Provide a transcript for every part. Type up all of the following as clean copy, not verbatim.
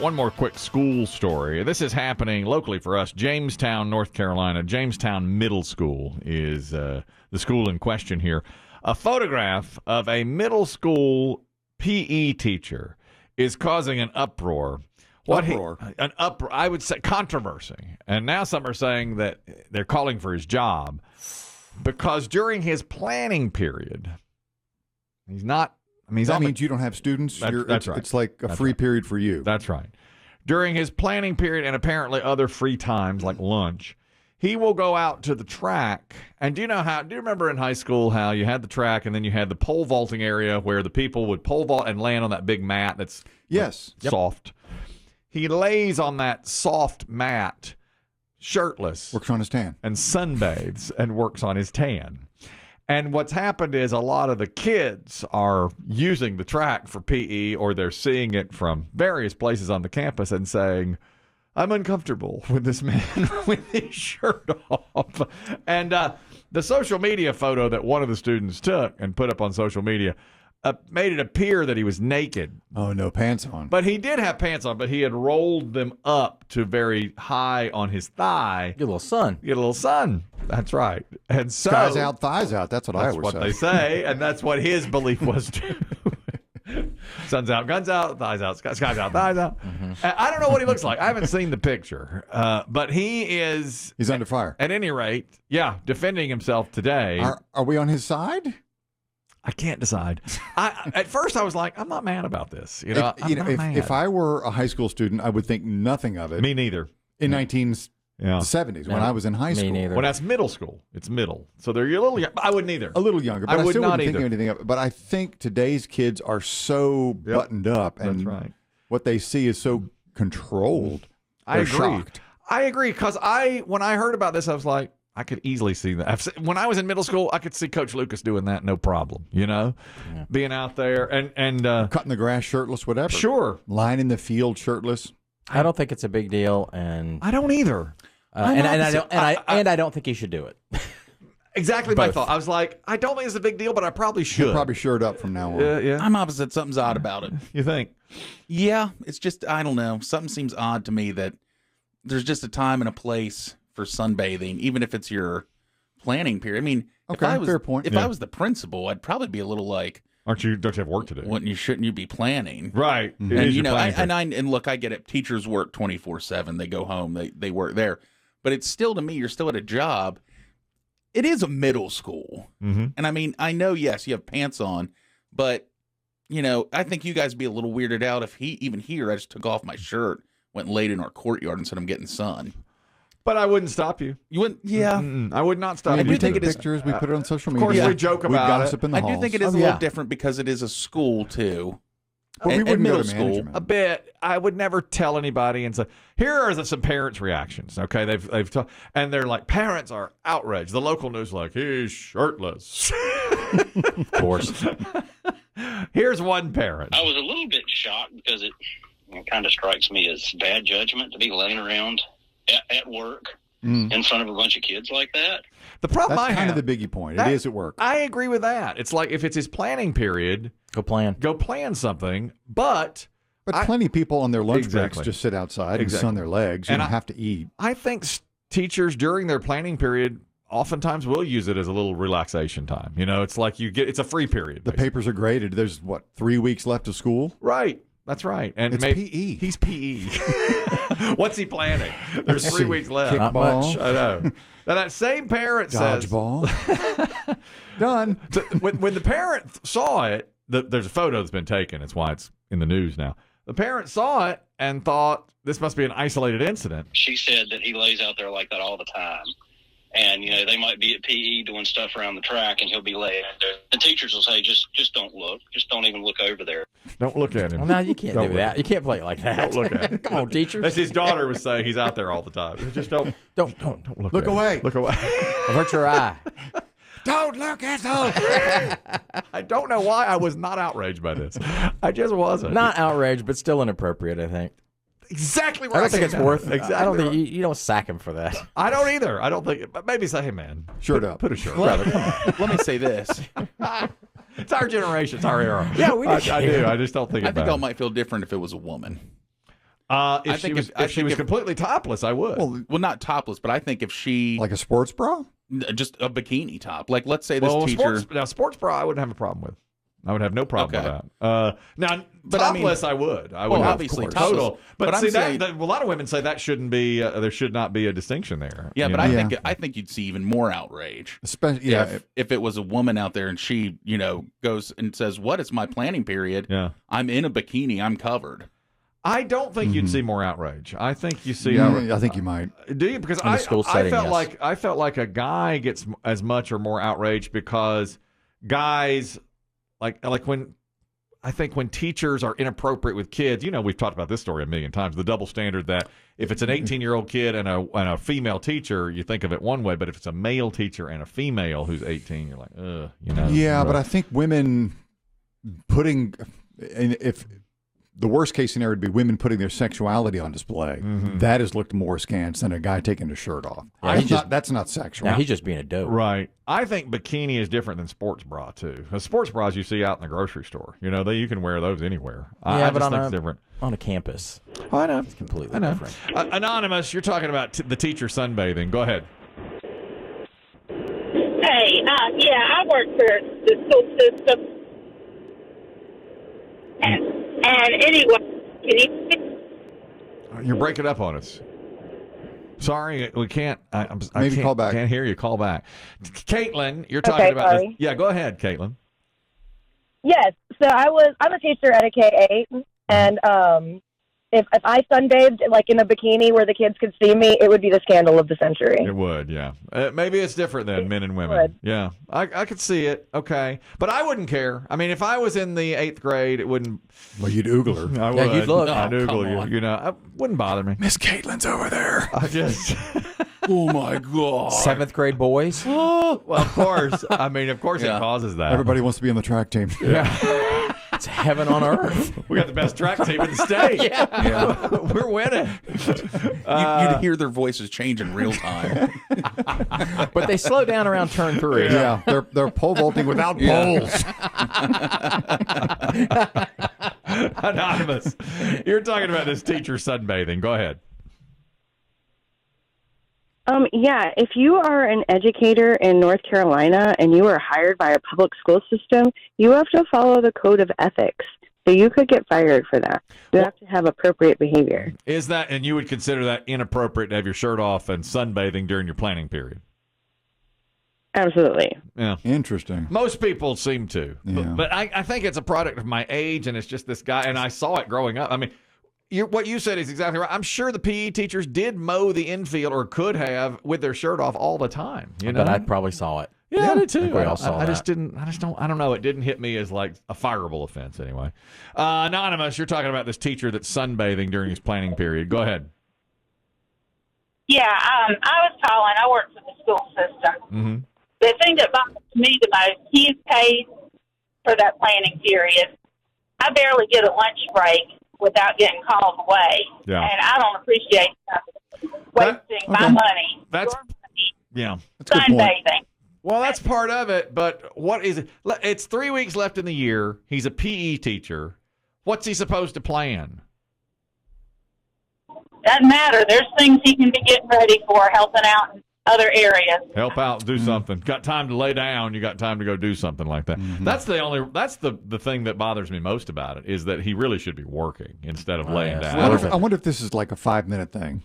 One more quick school story. This is happening locally for us. Jamestown, North Carolina. Jamestown Middle School is the school in question here. A photograph of a middle school PE teacher is causing an uproar. An uproar. I would say controversy. And now some are saying that they're calling for his job because during his planning period, he's not. I mean, that means you don't have students? That's right. It's like a free period for you. That's right. During his planning period and apparently other free times like lunch, he will go out to the track. And do you remember in high school how you had the track and then you had the pole vaulting area where the people would pole vault and land on that big mat that's soft? He lays on that soft mat shirtless. Works on his tan. And sunbathes and works on his tan. And what's happened is a lot of the kids are using the track for PE, or they're seeing it from various places on the campus and saying, I'm uncomfortable with this man with his shirt off. And the social media photo that one of the students took and put up on social media made it appear that he was naked. Oh, no pants on. But he did have pants on, but he had rolled them up to very high on his thigh. Get a little sun. That's right. And so, skies out, thighs out. That's what I always say. That's what they say, and that's what his belief was too. Sun's out, guns out, thighs out, skies out, thighs out. Mm-hmm. I don't know what he looks like. I haven't seen the picture, but he's under fire. At any rate, defending himself today. Are we on his side? I can't decide. At first, I was like, I'm not mad about this. If I were a high school student, I would think nothing of it. Me neither. In 1970s, when I was in high school. Me neither. When that's middle school, it's middle. So they're a little young. I wouldn't either. A little younger, but I still wouldn't think of anything of it. But I think today's kids are so buttoned up, and what they see is so controlled. I agree. Shocked. I agree, because when I heard about this, I was like, I could easily see that. When I was in middle school, I could see Coach Lucas doing that, no problem. Being out there and cutting the grass shirtless, whatever. Sure, lining the field shirtless. I don't think it's a big deal, and I don't either. I don't think he should do it. Exactly my thought. I was like, I don't think it's a big deal, but I probably should. You'll probably shirt up from now on. Yeah. I'm opposite. Something's odd about it. You think? Yeah, it's just, I don't know. Something seems odd to me that there's just a time and a place for sunbathing, even if it's your planning period. I mean, fair point. If I was the principal, I'd probably be a little like, don't you have work to do? Shouldn't you be planning? Right. Mm-hmm. And look, I get it. Teachers work 24/7. They go home. They work there. But it's still, to me, you're still at a job. It is a middle school. Mm-hmm. And I mean, I know, yes, you have pants on, but I think you guys would be a little weirded out if I just took off my shirt, went and laid in our courtyard and said I'm getting sun. But I wouldn't stop you. You wouldn't? Yeah. I would not stop you. We take pictures. We put it on social media. Of course, we joke about gossip in the halls. I do think it is a little different because it is a school, too. But we wouldn't middle go to school. management. A bit. I would never tell anybody and say, here are some parents' reactions. Okay, they've and they're like, parents are outraged. The local news like, he's shirtless. Of course. Here's one parent. I was a little bit shocked because it kind of strikes me as bad judgment to be laying around at work in front of a bunch of kids like that. The problem That's kind of the Biggie point. It is at work. I agree with that. It's like if it's his planning period, go plan something. But plenty of people on their lunch breaks just sit outside and sun their legs and have to eat. I think teachers during their planning period oftentimes will use it as a little relaxation time. It's like it's a free period. The papers are graded. There's 3 weeks left of school? Right. That's right. And it's PE. He's PE. What's he planning? There's 3 weeks left. Not much. I know. Now that same parent says... Dodgeball. Done. When the parent saw it, there's a photo that's been taken. It's why it's in the news now. The parent saw it and thought this must be an isolated incident. She said that he lays out there like that all the time. And, they might be at PE doing stuff around the track, and he'll be laying there. The teachers will say, just don't look. Just don't even look over there. Don't look at him. Well, no, you can't do that. You can't play it like that. Don't look at him. Come on, teachers. As his daughter was saying, he's out there all the time. Just don't look Look away. Look away. Avert your eye. Don't look at those. I don't know why I was not outraged by this. I just wasn't. Not outraged, but still inappropriate, I think. Exactly right. I don't think it's worth. Exactly. I don't think you don't sack him for that. I don't either. I don't think. But maybe say, hey man, shirt up. Put a shirt. Well, come on. Let me say this. It's our generation. It's our era. Yeah, we do. I do. I just don't think. I think I might feel different if it was a woman. If she was completely topless, I would. Well, not topless, but I think if she like a sports bra, just a bikini top. Like, let's say this teacher. Sports bra, I wouldn't have a problem with. I would have no problem with that. Now, but topless, I would. Obviously, total. But see, a lot of women say that shouldn't be. There should not be a distinction there. Yeah, but I think you'd see even more outrage, especially if it was a woman out there and she, goes and says, "What? It's my planning period. Yeah, I'm in a bikini. I'm covered." I don't think you'd see more outrage. I think you see. I think you might. Do you? Because I felt like a guy gets as much or more outrage because guys. Like when I think when teachers are inappropriate with kids, we've talked about this story a million times. The double standard that if it's an 18-year-old kid and a female teacher, you think of it one way, but if it's a male teacher and a female who's 18, you're like, ugh, Yeah, but I think women if the worst case scenario would be women putting their sexuality on display. Mm-hmm. That is looked more askance than a guy taking his shirt off. That's not sexual. Now he's just being a dope. Right. I think bikini is different than sports bra too. The sports bras you see out in the grocery store, you can wear those anywhere. I just think it's different on a campus. Oh, I know. It's completely different. Anonymous, you're talking about the teacher sunbathing. Go ahead. Hey, I work for the school system. And anyway, can you? You're breaking up on us. Sorry, we can't. Maybe call back. Can't hear you. Call back. Caitlin, you're talking about this. Yeah, go ahead, Caitlin. Yes. So I'm a teacher at a K-8, and if I sunbathed like in a bikini where the kids could see me, it would be the scandal of the century. It would, yeah. Maybe it's different than men and women. Yeah, I could see it. Okay, but I wouldn't care. I mean, if I was in the 8th grade, it wouldn't. Well, you'd oogle her. I would. You'd look. I'd oogle you. It wouldn't bother me. Miss Caitlin's over there. I just. Oh my God! 7th grade boys. Well, of course. I mean, of course, it causes that. Everybody wants to be on the track team. Yeah. It's heaven on earth. We got the best track team in the state. Yeah. We're winning. You'd hear their voices change in real time. But they slow down around turn 3. Yeah, they're pole vaulting without poles. Anonymous, you're talking about this teacher sunbathing. Go ahead. Yeah, if you are an educator in North Carolina and you are hired by a public school system, you have to follow the code of ethics. So you could get fired for that. You have to have appropriate behavior. Is that, and you would consider that inappropriate to have your shirt off and sunbathing during your planning period? Absolutely. Yeah. Interesting. Most people seem to. Yeah. But I think it's a product of my age, and it's just this guy, and I saw it growing up. I mean, what you said is exactly right. I'm sure the PE teachers did mow the infield or could have with their shirt off all the time. But I probably saw it. Yeah, I did too. We all saw I that. just didn't. I don't know. It didn't hit me as like a fireable offense anyway. Anonymous, you're talking about this teacher that's sunbathing during his planning period. Go ahead. Yeah, I was calling. I work for the school system. Mm-hmm. The thing that bothers me the most, he's paid for that planning period. I barely get a lunch break without getting called away. Yeah. And I don't appreciate wasting my money. That's That's a good point. Sunbathing. Well, that's part of it, but what is it? It's 3 weeks left in the year. He's a PE teacher. What's he supposed to plan? Doesn't matter. There's things he can be getting ready for, helping out in other areas. Help out, do something. Got time to lay down, you got time to go do something like that. Mm-hmm. That's the thing that bothers me most about it, is that he really should be working instead of laying down. I wonder if this is like a 5-minute thing.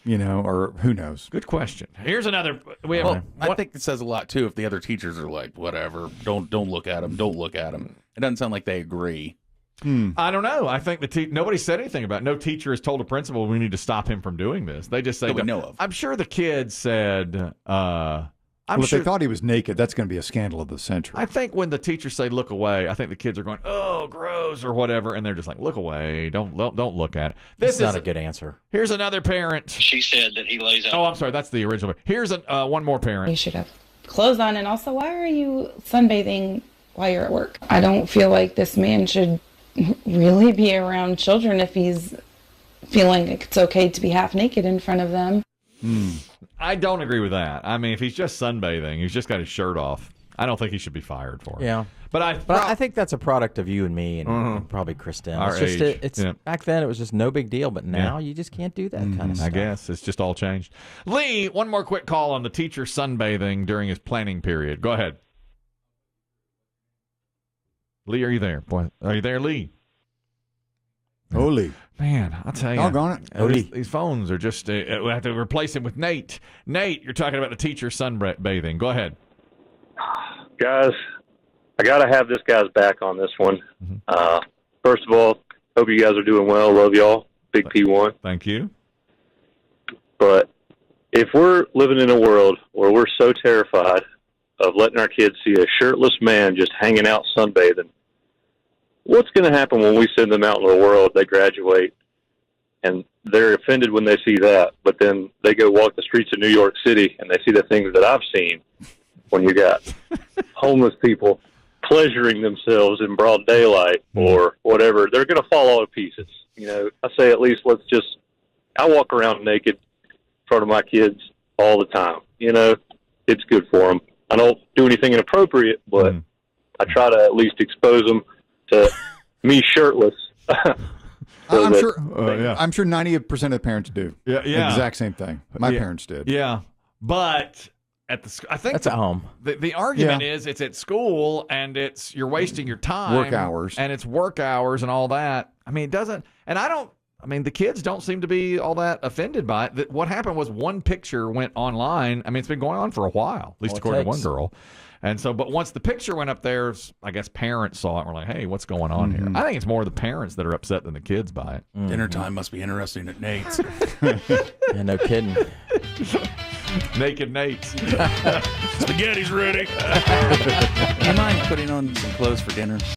Or who knows? Good question. Here's another. I think it says a lot too if the other teachers are like, whatever, don't look at him, don't look at him. It doesn't sound like they agree. I don't know. I think nobody said anything about it. No teacher has told a principal we need to stop him from doing this. They just say, that we know of. I'm sure the kids said, if they thought he was naked, that's going to be a scandal of the century. I think when the teachers say look away, I think the kids are going, oh, gross, or whatever, and they're just like, look away, don't look at it. This is not a good answer. Here's another parent. She said that he lays out. Oh, I'm sorry, that's the original. Here's one more parent. You should have clothes on, and also, why are you sunbathing while you're at work? I don't feel like this man should really be around children if he's feeling like it's okay to be half naked in front of them. I don't agree with that. I mean, if he's just sunbathing, he's just got his shirt off. I don't think he should be fired for it. Yeah. But I think that's a product of you and me and probably Kristen. Our It's just age. back then it was just no big deal, but now you just can't do that kind of stuff. I guess it's just all changed. Lee, one more quick call on the teacher sunbathing during his planning period. Go ahead. Lee, are you there? Boy, are you there, Lee? Oh, Lee. Man, I'll tell you. Doggone it. These phones are just, we'll have to replace him with Nate. Nate, you're talking about the teacher sunbathing. Go ahead. Guys, I got to have this guy's back on this one. First of all, hope you guys are doing well. Love y'all. Big P1. Thank you. But if we're living in a world where we're so terrified of letting our kids see a shirtless man just hanging out sunbathing, what's going to happen when we send them out in the world, they graduate, and they're offended when they see that, but then they go walk the streets of New York City and they see the things that I've seen when you got homeless people pleasuring themselves in broad daylight or whatever. They're going to fall all to pieces. You know, I say at least I walk around naked in front of my kids all the time. You know, it's good for them. I don't do anything inappropriate, but I try to at least expose them to me shirtless. I'm sure 90% of the parents do. Yeah. Exact same thing. My parents did. Yeah. But I think that's at home. The argument is it's at school and you're wasting your time. Work hours. And it's work hours and all that. I mean, the kids don't seem to be all that offended by it. What happened was one picture went online. I mean, it's been going on for a while, at least according to one girl. And so, but once the picture went up there, I guess parents saw it and were like, hey, what's going on here? I think it's more the parents that are upset than the kids by it. Dinner time must be interesting at Nate's. Yeah, no kidding. Naked Nate. Spaghetti's ready. Do you mind putting on some clothes for dinner?